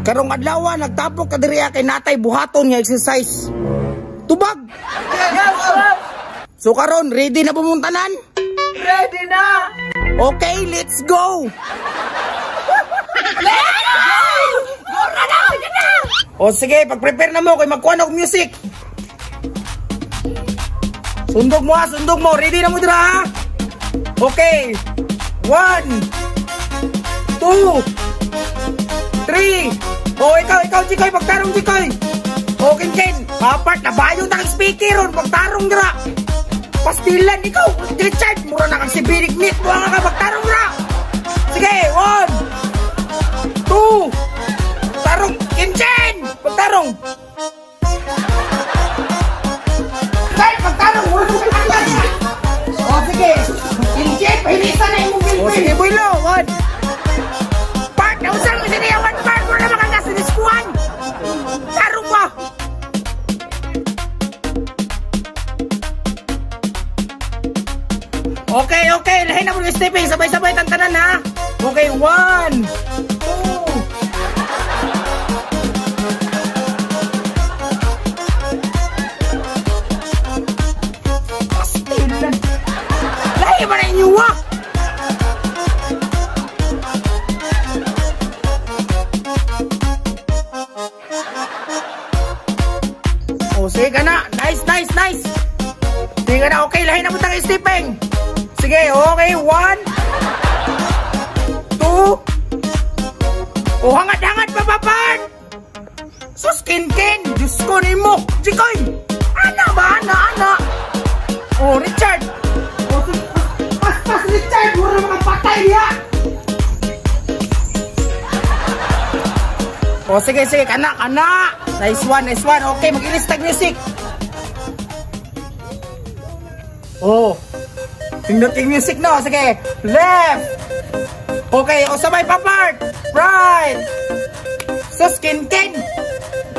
Karong adlaw nagtapok ka diri kay natay buhaton nga exercise. Tubag. So karon ready na pumuntanan? Ready na. Okay, let's go. O sige, pag-prepare na mo kay magkuha og music. Sundog mo ha, sundog mo. Ready na mo dira ha? Okay. 1 2 3. O ikaw Chikoy, pagtarong Chikoy. O Ken, apat na bayo na kang speaker ron, pagtarong dira. Pastilan ikaw, Richard, mura na kang si Birik Nit, buha nga ka, pagtarong dira. Sige, 1 2. Tarong, Ken, pagtarong. Kaya pagtarong, mura na kang pagtarong. O sige, Ken, pahilisan na yung mobile. O sige, Boylo, 1. Part, nausang mo siya niya, 1 part, mura na makang nasa diskuhan. Tarong mo. Okay, lahin na mo yung stepping, sabay-sabay tantanan ha. Okay, 1 2. Pastilan. Lahi ba na inyo ha? Oh, sige ka na. Nice. Sige ka na, okay, lahin na mo tang stepping. Sige, okay, 1 2. O hangat-hangat pa Part. Sus Ken, Diyos ko ni mo. Chikoy, ana ba, ana. O Richard. Pas Richard, mura mga patay ya. O sige, kana. Nice one. Okay, mag-ilis tag music. Oh, pindot yung music no. Sige, left. Okay, o sabay pa Part. Right. Sus Ken.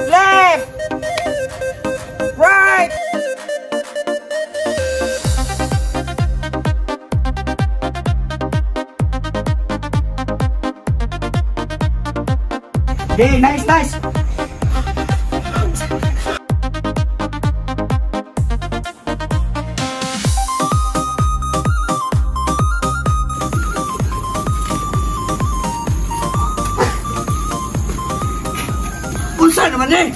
Left. Right. Okay, nice. Unsa naman eh?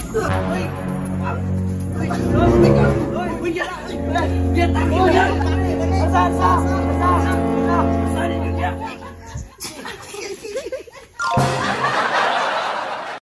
Asa.